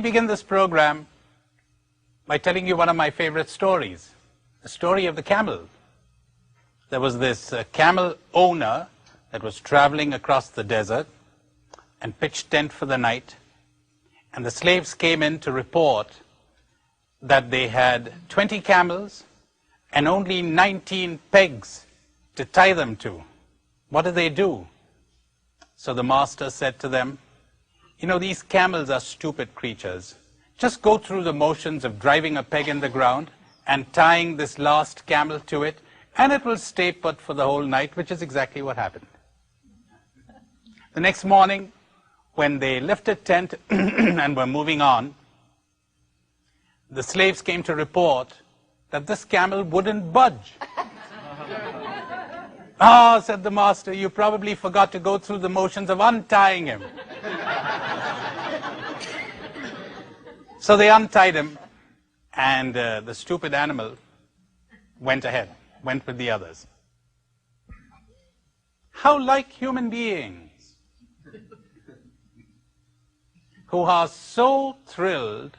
me begin this program by telling you one of my favorite stories, the story of the camel. There was this camel owner that was traveling across the desert and pitched tent for the night, and the slaves came in to report that they had 20 camels and only 19 pegs to tie them to. What do they do? So the master said to them, you know, these camels are stupid creatures. Just go through the motions of driving a peg in the ground and tying this last camel to it, and it will stay put for the whole night, which is exactly what happened. The next morning, when they lifted tent and were moving on, the slaves came to report that this camel wouldn't budge. Ah, said the master, you probably forgot to go through the motions of untying him. So they untied him, and the stupid animal went ahead, went with the others. How like human beings, who are so thrilled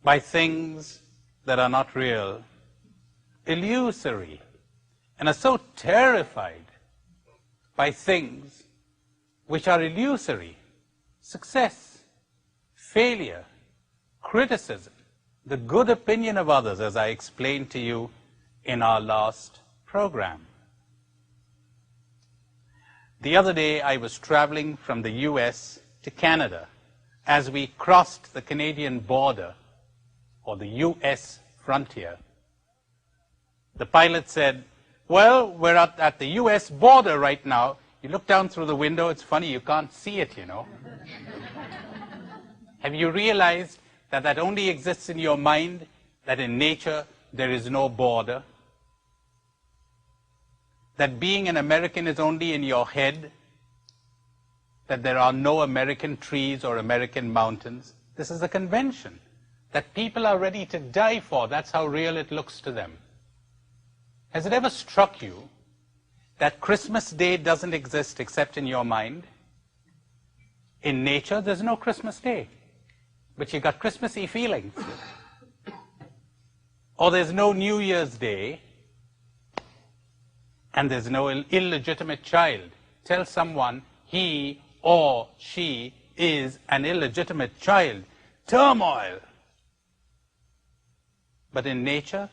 by things that are not real, illusory, and are so terrified by things which are illusory: success, failure, criticism, the good opinion of others, as I explained to you in our last program. The other day I was traveling from the US to Canada. As we crossed the Canadian border, or the US frontier, the pilot said, well, we're at the US border right now. You look down through the window, it's funny, you can't see it, you know. Have you realized that that only exists in your mind, that in nature there is no border? That being an American is only in your head? That there are no American trees or American mountains? This is a convention that people are ready to die for. That's how real it looks to them. Has it ever struck you that Christmas Day doesn't exist except in your mind? In nature, there's no Christmas Day, but you got Christmassy feelings. Or there's no New Year's Day, and there's no illegitimate child. Tell someone he or she is an illegitimate child. Turmoil. But in nature,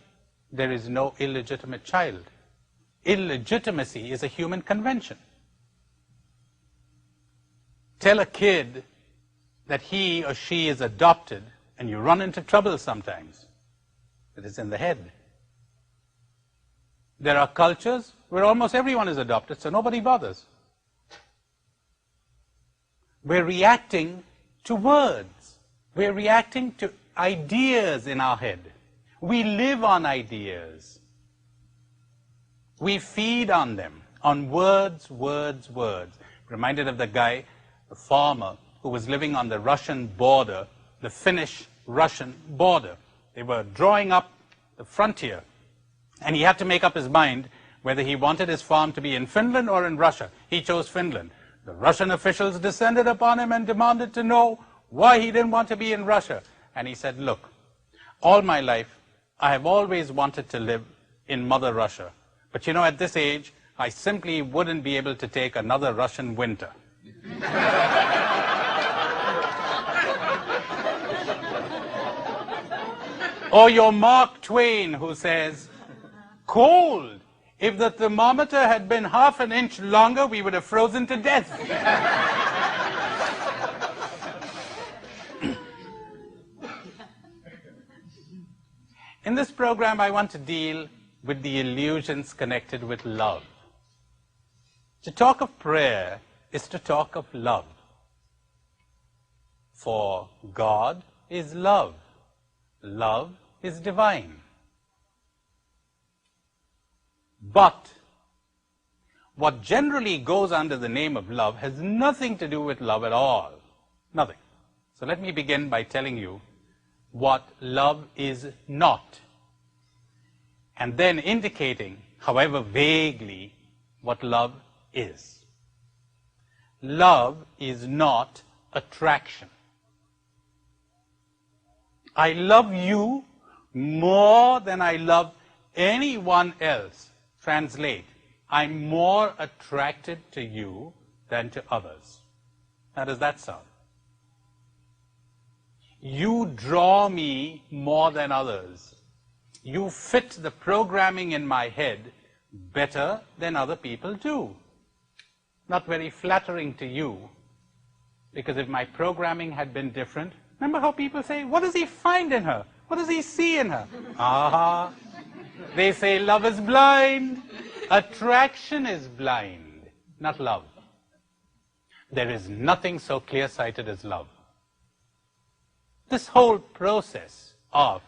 there is no illegitimate child. Illegitimacy is a human convention. Tell a kid that he or she is adopted, and you run into trouble sometimes. It is in the head. There are cultures where almost everyone is adopted, so nobody bothers. We're reacting to words. We're reacting to ideas in our head. We live on ideas. We feed on them, on words, words, words. Reminded of the guy, the farmer, who was living on the Russian border, the Finnish-Russian border. They were drawing up the frontier, and he had to make up his mind whether he wanted his farm to be in Finland or in Russia. He chose Finland. The Russian officials descended upon him and demanded to know why he didn't want to be in Russia. And he said, look, all my life, I have always wanted to live in Mother Russia. But you know, at this age, I simply wouldn't be able to take another Russian winter. Or your Mark Twain, who says, cold. If the thermometer had been half an inch longer, we would have frozen to death. In this program, I want to deal with the illusions connected with love. To talk of prayer is to talk of love. For God is love. Love is divine. But what generally goes under the name of love has nothing to do with love at all. Nothing. So let me begin by telling you what love is not, and then indicating, however vaguely, what love is. Love is not attraction. I love you more than I love anyone else. Translate, I'm more attracted to you than to others. How does that sound? You draw me more than others. You fit the programming in my head better than other people do. Not very flattering to you, because if my programming had been different, remember how people say, what does he find in her? What does he see in her? Aha! They say love is blind. Attraction is blind, not love. There is nothing so clear-sighted as love. This whole process of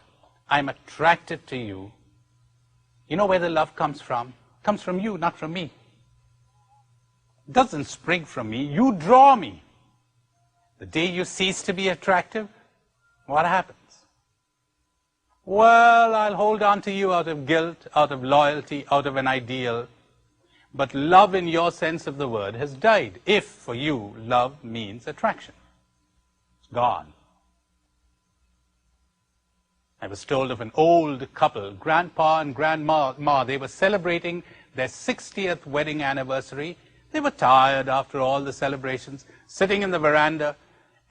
I'm attracted to you, you know where the love comes from? It comes from you, not from me. It doesn't spring from me. You draw me. The day you cease to be attractive, what happens? Well, I'll hold on to you out of guilt, out of loyalty, out of an ideal. But love in your sense of the word has died. If, for you, love means attraction. It's gone. I was told of an old couple, grandpa and grandma. They were celebrating their 60th wedding anniversary. They were tired after all the celebrations, sitting in the veranda,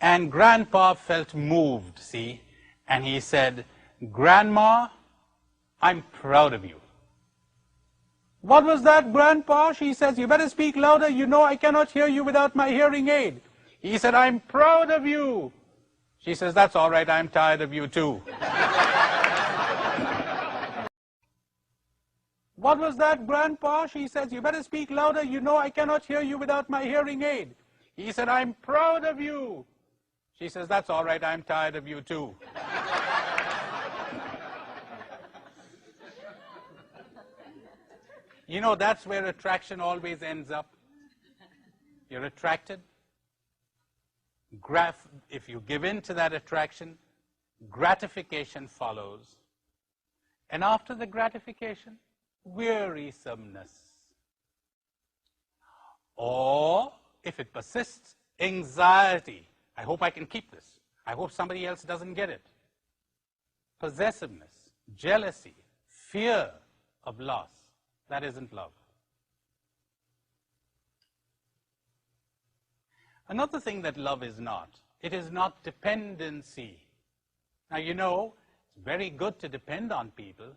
and grandpa felt moved, see, and he said, Grandma, I'm proud of you. What was that, Grandpa? She says, you better speak louder. You know I cannot hear you without my hearing aid. He said, I'm proud of you. She says, that's all right, I'm tired of you too. What was that, Grandpa? She says, you better speak louder. You know I cannot hear you without my hearing aid. He said, I'm proud of you. She says, that's all right, I'm tired of you too. You know, that's where attraction always ends up. You're attracted. If you give in to that attraction, gratification follows. And after the gratification, wearisomeness. Or, if it persists, anxiety. I hope I can keep this. I hope somebody else doesn't get it. Possessiveness, jealousy, fear of loss. That isn't love. Another thing that love is not, it is not dependency. Now, you know, it's very good to depend on people.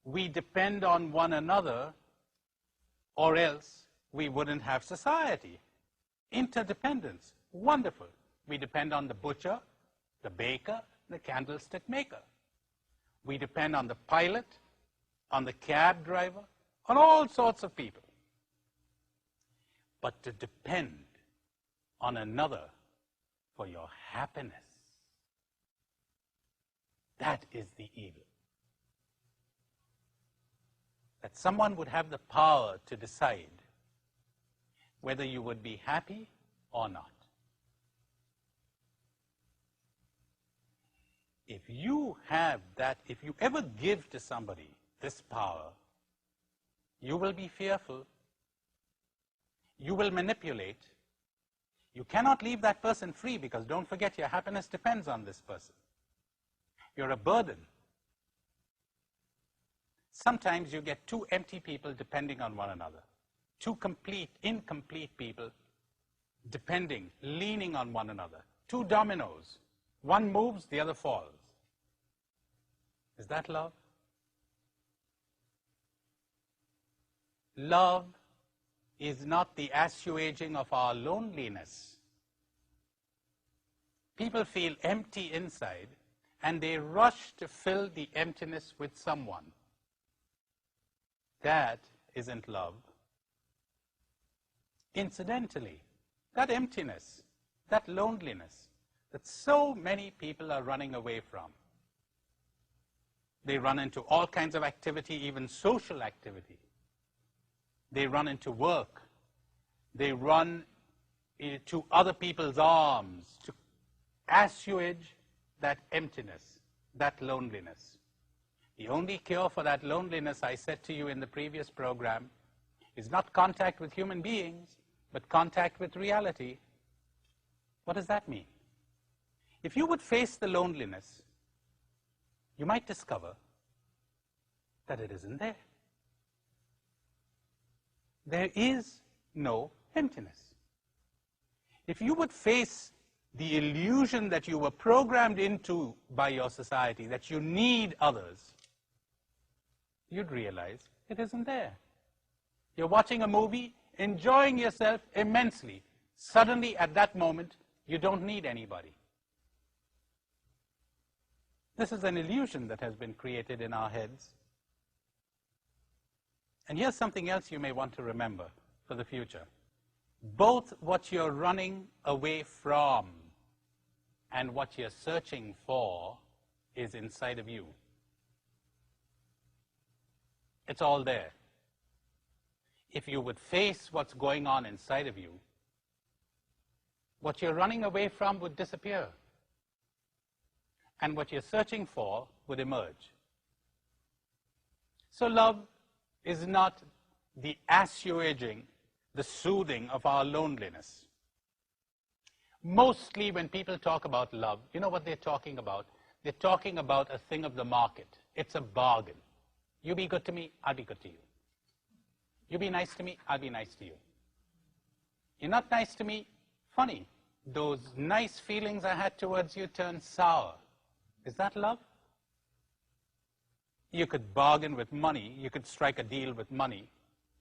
We depend on one another, or else we wouldn't have society. Interdependence, wonderful. We depend on the butcher, the baker, the candlestick maker. We depend on the pilot, on the cab driver, on all sorts of people. But to depend on another for your happiness, that is the evil. That someone would have the power to decide whether you would be happy or not. If you have that, if you ever give to somebody this power, you will be fearful. You will manipulate. You cannot leave that person free, because don't forget, your happiness depends on this person. You're a burden. Sometimes you get two empty people depending on one another. Two incomplete people depending, leaning on one another. Two dominoes. One moves, the other falls. Is that love? Love is not the assuaging of our loneliness. People feel empty inside, and they rush to fill the emptiness with someone. That isn't love. Incidentally, that emptiness, that loneliness that so many people are running away from, they run into all kinds of activity, even social activity. They run into work. They run to other people's arms to assuage that emptiness, that loneliness. The only cure for that loneliness, I said to you in the previous program, is not contact with human beings, but contact with reality. What does that mean? If you would face the loneliness, you might discover that it isn't there. There is no emptiness. If you would face the illusion that you were programmed into by your society, that you need others, you'd realize it isn't there. You're watching a movie, enjoying yourself immensely. Suddenly, at that moment, you don't need anybody. This is an illusion that has been created in our heads. And here's something else you may want to remember for the future. Both what you're running away from and what you're searching for is inside of you. It's all there. If you would face what's going on inside of you, what you're running away from would disappear. And what you're searching for would emerge. So love is not the assuaging, the soothing of our loneliness. Mostly when people talk about love, you know what they're talking about? They're talking about a thing of the market. It's a bargain. You be good to me, I'll be good to you. You be nice to me, I'll be nice to you. You're not nice to me, funny. Those nice feelings I had towards you turn sour. Is that love? You could bargain with money. You could strike a deal with money.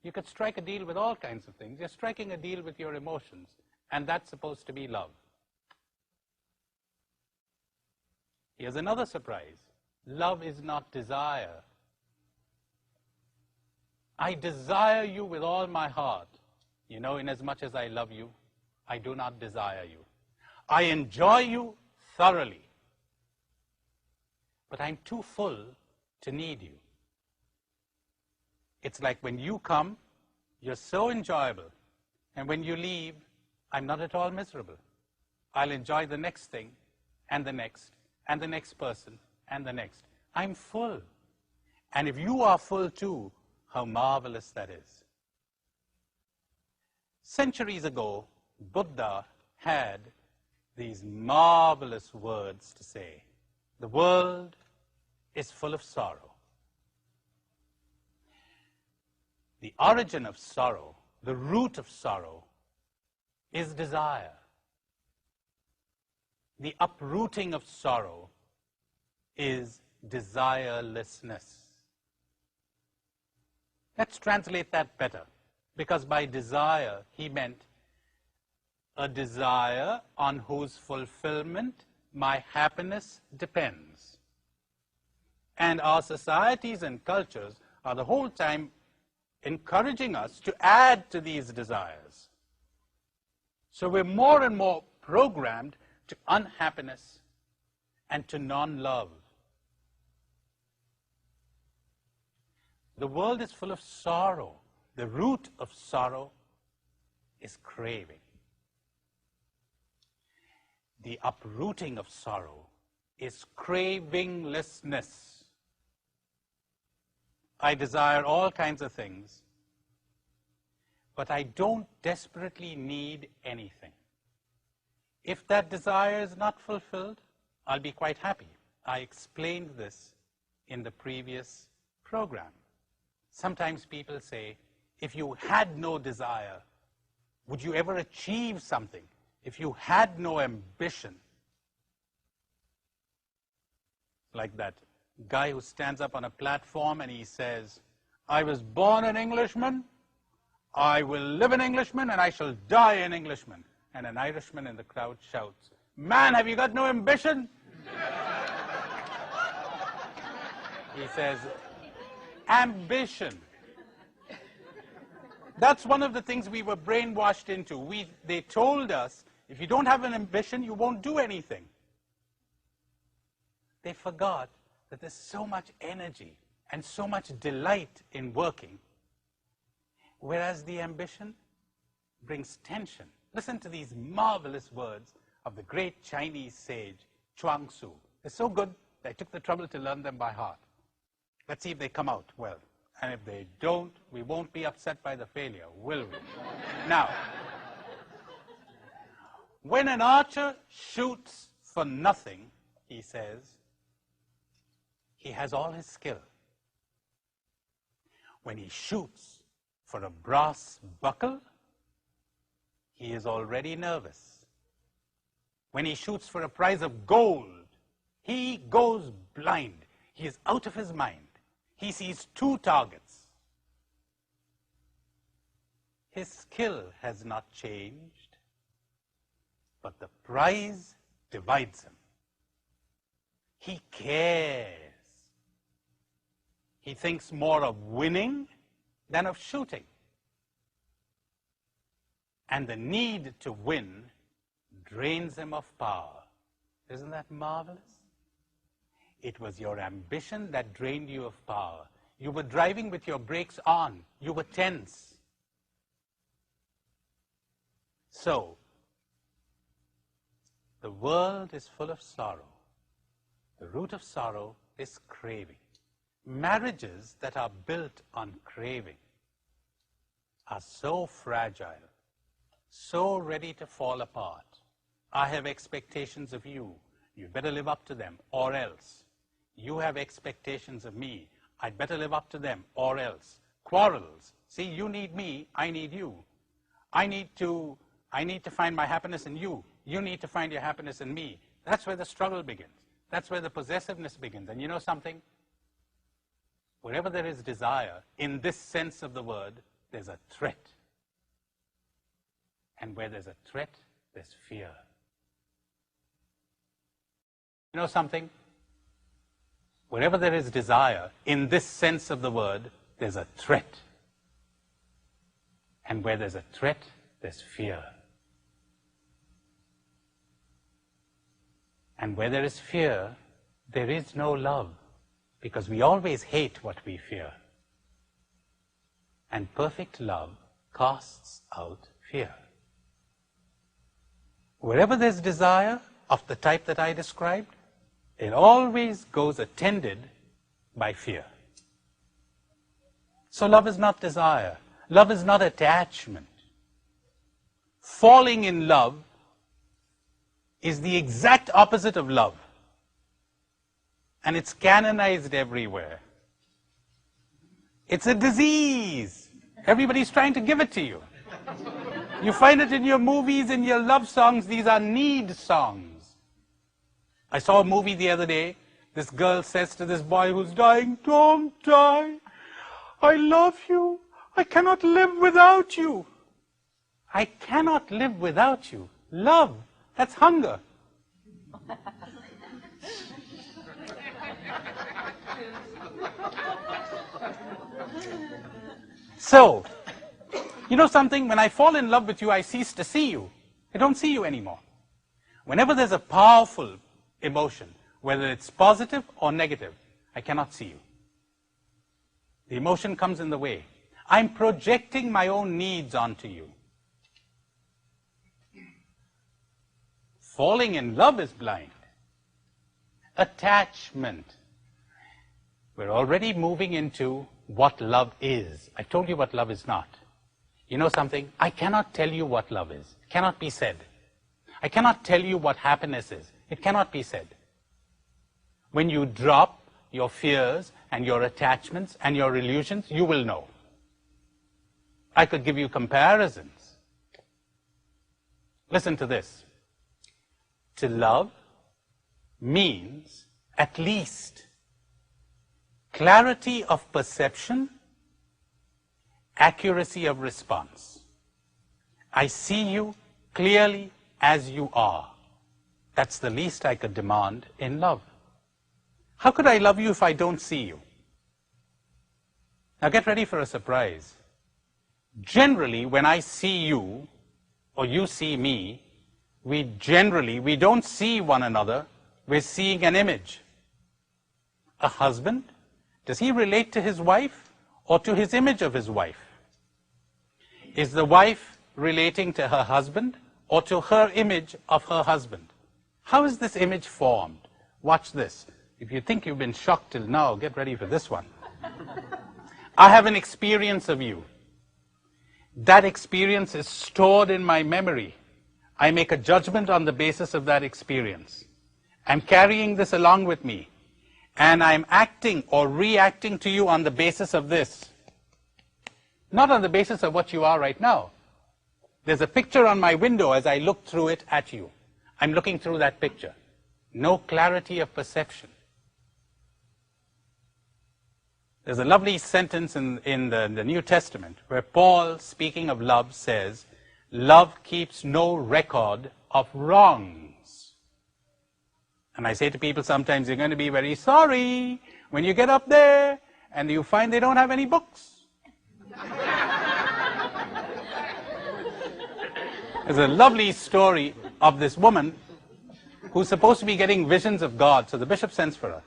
You could strike a deal with all kinds of things. You're striking a deal with your emotions, and that's supposed to be love. Here's another surprise. Love is not desire. I desire you with all my heart. You know, inasmuch as I love you, I do not desire you. I enjoy you thoroughly. But I'm too full to need you. It's like when you come, you're so enjoyable. And when you leave, I'm not at all miserable. I'll enjoy the next thing, and the next, and the next person, and the next. I'm full. And if you are full too, how marvelous that is. Centuries ago, Buddha had these marvelous words to say. The world is full of sorrow. The origin of sorrow, the root of sorrow, is desire. The uprooting of sorrow is desirelessness. Let's translate that better, because by desire he meant a desire on whose fulfillment my happiness depends. And our societies and cultures are the whole time encouraging us to add to these desires. So we're more and more programmed to unhappiness and to non-love. The world is full of sorrow. The root of sorrow is craving. The uprooting of sorrow is cravinglessness. I desire all kinds of things, but I don't desperately need anything. If that desire is not fulfilled, I'll be quite happy. I explained this in the previous program. Sometimes people say, if you had no desire, would you ever achieve something? If you had no ambition, like that guy who stands up on a platform and he says, I was born an Englishman, I will live an Englishman, and I shall die an Englishman. And an Irishman in the crowd shouts, man, have you got no ambition? He says, ambition. That's one of the things we were brainwashed into. They told us, if you don't have an ambition, you won't do anything. They forgot that there's so much energy and so much delight in working, whereas the ambition brings tension. Listen to these marvelous words of the great Chinese sage, Chuang Tzu. They're so good, I took the trouble to learn them by heart. Let's see if they come out well. And if they don't, we won't be upset by the failure, will we? Now, when an archer shoots for nothing, he says, he has all his skill. When he shoots for a brass buckle, he is already nervous. When he shoots for a prize of gold, he goes blind. He is out of his mind. He sees two targets. His skill has not changed, but the prize divides him. He cares. He thinks more of winning than of shooting. And the need to win drains him of power. Isn't that marvelous? It was your ambition that drained you of power. You were driving with your brakes on. You were tense. So, the world is full of sorrow. The root of sorrow is craving. Marriages that are built on craving are so fragile, so ready to fall apart. I have expectations of you. You better live up to them, or else. You have expectations of me. I'd better live up to them, or else. Quarrels. See, you need me, I need you. I need to find my happiness in you. You need to find your happiness in me. That's where the struggle begins. That's where the possessiveness begins. And you know something? Wherever there is desire, in this sense of the word, there's a threat. And where there's a threat, there's fear. You know something? Wherever there is desire, in this sense of the word, there's a threat. And where there's a threat, there's fear. And where there is fear, there is no love, because we always hate what we fear. And perfect love casts out fear. Wherever there's desire of the type that I described, it always goes attended by fear. So love is not desire. Love is not attachment. Falling in love is the exact opposite of love. And it's canonized everywhere. It's a disease. Everybody's trying to give it to you. You find it in your movies, in your love songs. These are need songs. I saw a movie the other day. This girl says to this boy who's dying, "Don't die. I love you. I cannot live without you." I cannot live without you. Love, that's hunger. So, you know something? When I fall in love with you, I cease to see you. I don't see you anymore. Whenever there's a powerful emotion, whether it's positive or negative, I cannot see you. The emotion comes in the way. I'm projecting my own needs onto you. Falling in love is blind. Attachment. We're already moving into what love is. I told you what love is not. You know something? I cannot tell you what love is. It cannot be said. I cannot tell you what happiness is. It cannot be said. When you drop your fears and your attachments and your illusions, you will know. I could give you comparisons. Listen to this. To love means at least clarity of perception, accuracy of response. I see you clearly as you are. That's the least I could demand in love. How could I love you if I don't see you? Now get ready for a surprise. Generally, when I see you, or you see me, we don't see one another, we're seeing an image. A husband, does he relate to his wife or to his image of his wife? Is the wife relating to her husband or to her image of her husband? How is this image formed? Watch this. If you think you've been shocked till now, get ready for this one. I have an experience of you. That experience is stored in my memory. I make a judgment on the basis of that experience. I'm carrying this along with me, and I'm acting or reacting to you on the basis of this, not on the basis of what you are right now. There's a picture on my window as I look through it at you. I'm looking through that picture. No clarity of perception. There's a lovely sentence in the New Testament where Paul, speaking of love, says, love keeps no record of wrongs. And I say to people sometimes, you're going to be very sorry when you get up there and you find they don't have any books. There's a lovely story of this woman who's supposed to be getting visions of God. So the bishop sends for her.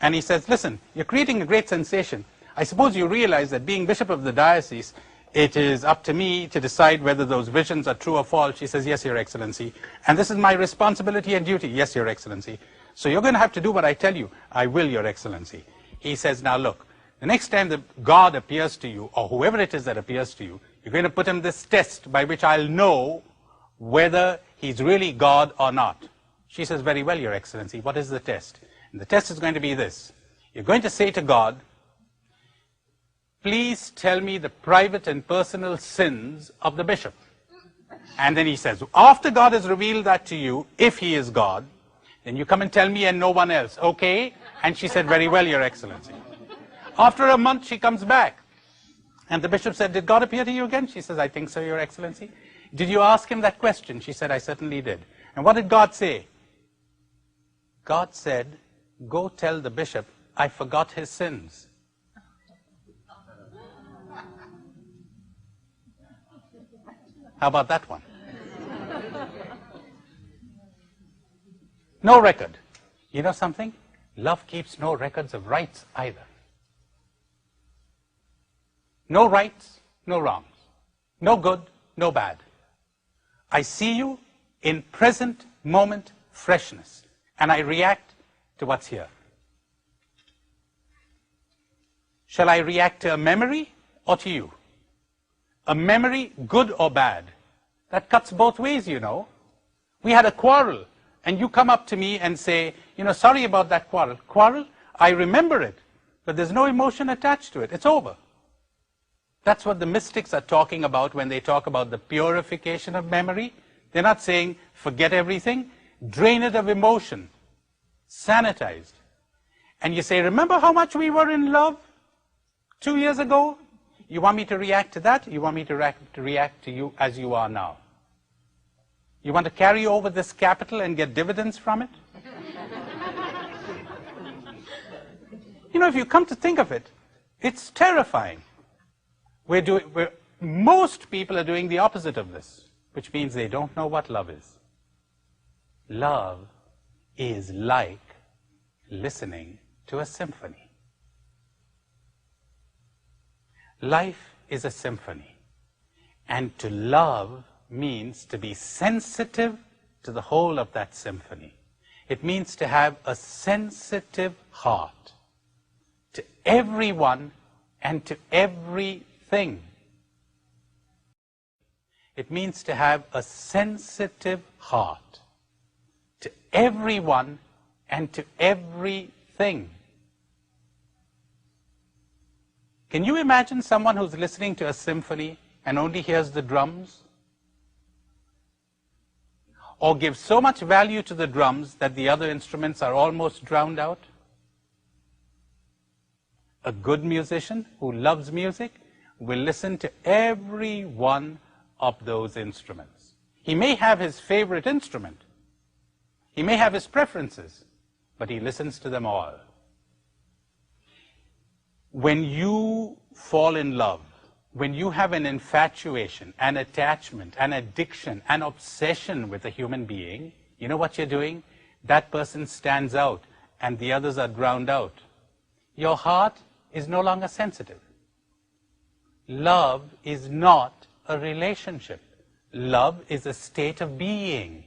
And he says, listen, you're creating a great sensation. I suppose you realize that being bishop of the diocese, it is up to me to decide whether those visions are true or false. She says, yes, Your Excellency. And this is my responsibility and duty. Yes, Your Excellency. So you're going to have to do what I tell you. I will, Your Excellency. He says, now look, the next time that God appears to you, or whoever it is that appears to you, you're going to put him this test by which I'll know whether he's really God or not. She says, very well, Your Excellency. What is the test? And the test is going to be this. You're going to say to God, please tell me the private and personal sins of the bishop. And then he says, after God has revealed that to you, if he is God, then you come and tell me and no one else. Okay? And she said, very well, Your Excellency. After a month, she comes back. And the bishop said, did God appear to you again? She says, I think so, Your Excellency. Did you ask him that question? She said, I certainly did. And what did God say? God said, go tell the bishop, I forgot his sins. How about that one? No record. You know something? Love keeps no records of rights either. No rights, no wrongs. No good, no bad. I see you in present moment freshness, and I react to what's here. Shall I react to a memory or to you? A memory, good or bad? That cuts both ways, you know. We had a quarrel, and you come up to me and say, you know, sorry about that quarrel. Quarrel? I remember it, but there's no emotion attached to it. It's over. That's what the mystics are talking about when they talk about the purification of memory. They're not saying forget everything, drain it of emotion, sanitized. And you say, remember how much we were in love 2 years ago? You want me to react to that? You want me to react to you as you are now? You want to carry over this capital and get dividends from it? You know, if you come to think of it, it's terrifying. Most people are doing the opposite of this, which means they don't know what love is. Love is like listening to a symphony. Life is a symphony, and to love means to be sensitive to the whole of that symphony. It means to have a sensitive heart to everyone and to everything. It means to have a sensitive heart to everyone and to everything. Can you imagine someone who's listening to a symphony and only hears the drums? Or gives so much value to the drums that the other instruments are almost drowned out? A good musician who loves music will listen to every one of those instruments. He may have his favorite instrument. He may have his preferences, but he listens to them all. When you fall in love, when you have an infatuation, an attachment, an addiction, an obsession with a human being, you know what you're doing? That person stands out and the others are drowned out. Your heart is no longer sensitive. Love is not a relationship. Love is a state of being.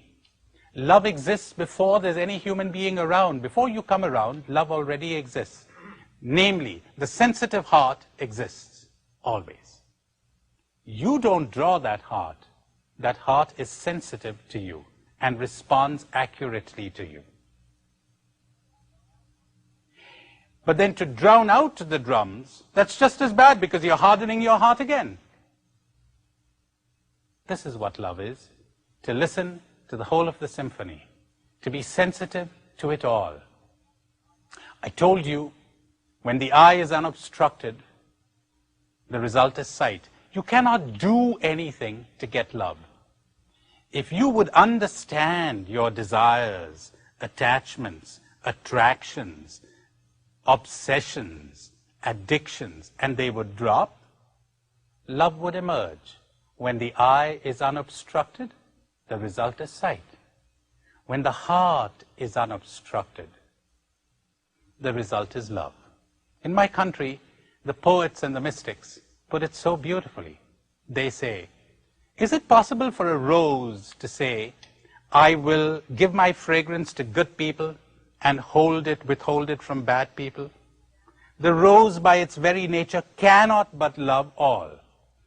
Love exists before there's any human being around. Before you come around, love already exists. Namely, the sensitive heart exists always. You don't draw that heart. That heart is sensitive to you and responds accurately to you. But then to drown out the drums, that's just as bad because you're hardening your heart again. This is what love is, to listen to the whole of the symphony, to be sensitive to it all. I told you, when the eye is unobstructed, the result is sight. You cannot do anything to get love. If you would understand your desires, attachments, attractions, obsessions, addictions, and they would drop, love would emerge. When the eye is unobstructed, the result is sight. When the heart is unobstructed, the result is love. In my country, the poets and the mystics put it so beautifully. They say, is it possible for a rose to say, I will give my fragrance to good people and withhold it from bad people? The rose by its very nature cannot but love all.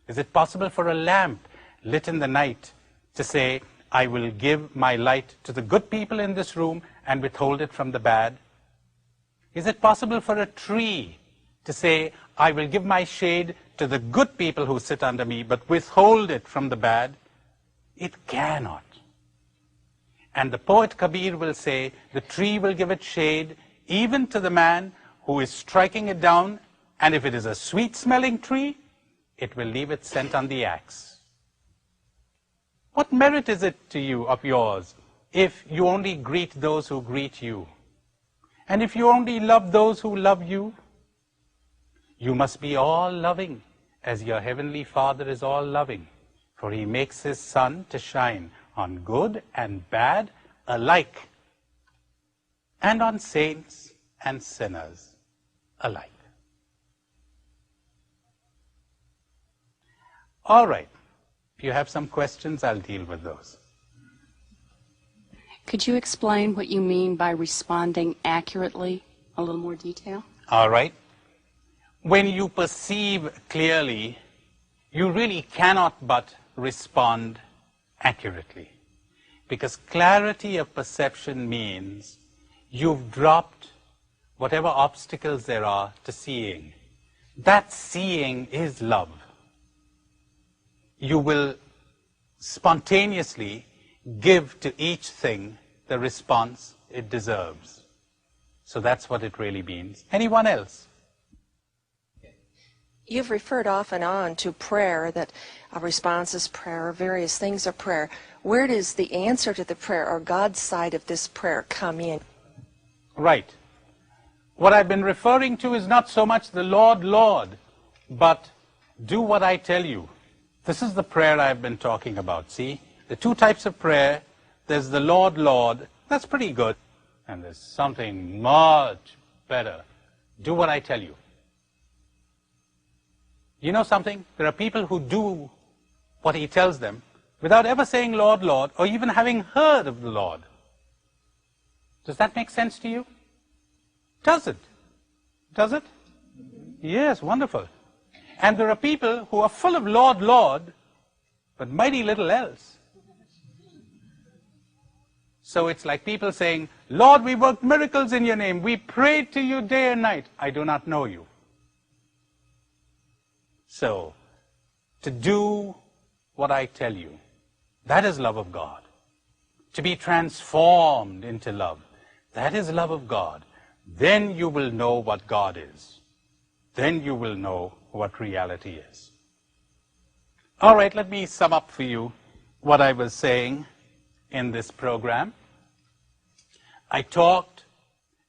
Is it possible for a lamp lit in the night to say, I will give my light to the good people in this room and withhold it from the bad? Is it possible for a tree to say, I will give my shade to the good people who sit under me, but withhold it from the bad? It cannot. And the poet Kabir will say, the tree will give its shade even to the man who is striking it down, and if it is a sweet-smelling tree, it will leave its scent on the axe. What merit is it to you, of yours, if you only greet those who greet you? And if you only love those who love you? You must be all loving, as your heavenly Father is all loving, for he makes his sun to shine on good and bad alike, and on saints and sinners alike. All right. If you have some questions, I'll deal with those. Could you explain what you mean by responding accurately? A little more detail? All right. When you perceive clearly, you really cannot but respond accurately. Because clarity of perception means you've dropped whatever obstacles there are to seeing. That seeing is love. You will spontaneously give to each thing the response it deserves. So that's what it really means. Anyone else? You've referred off and on to prayer, that a response is prayer, or various things are prayer. Where does the answer to the prayer, or God's side of this prayer, come in? Right. What I've been referring to is not so much the Lord, Lord, but do what I tell you. This is the prayer I've been talking about, see? The two types of prayer, there's the Lord, Lord, that's pretty good. And there's something much better. Do what I tell you. You know something? There are people who do what he tells them without ever saying Lord, Lord, or even having heard of the Lord. Does that make sense to you? Does it? Does it? Yes, wonderful. And there are people who are full of Lord, Lord, but mighty little else. So it's like people saying, Lord, we worked miracles in your name. We prayed to you day and night. I do not know you. So, to do what I tell you, that is love of God. To be transformed into love, that is love of God. Then you will know what God is. Then you will know what reality is. All right, let me sum up for you what I was saying in this program. I talked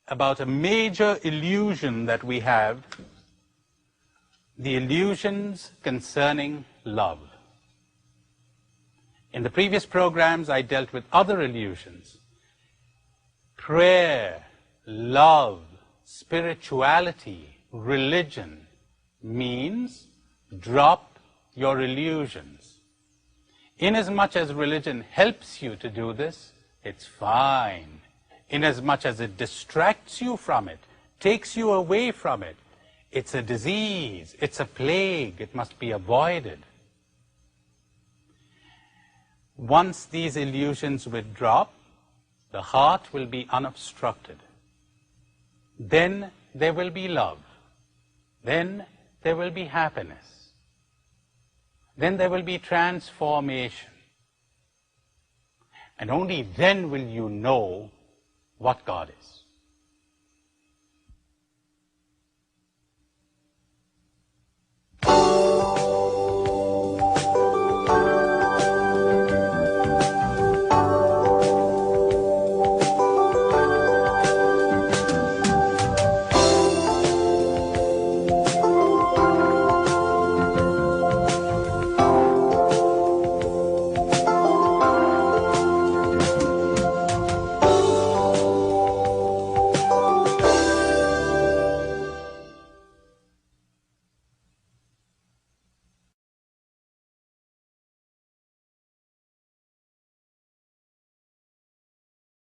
about a major illusion that we have, the illusions concerning love. In the previous programs, I dealt with other illusions. Prayer, love, spirituality, religion means drop your illusions. Inasmuch as religion helps you to do this, it's fine. Inasmuch as it distracts you from it, takes you away from it, it's a disease, it's a plague, it must be avoided. Once these illusions withdraw, the heart will be unobstructed. Then there will be love. Then there will be happiness. Then there will be transformation. And only then will you know what God is.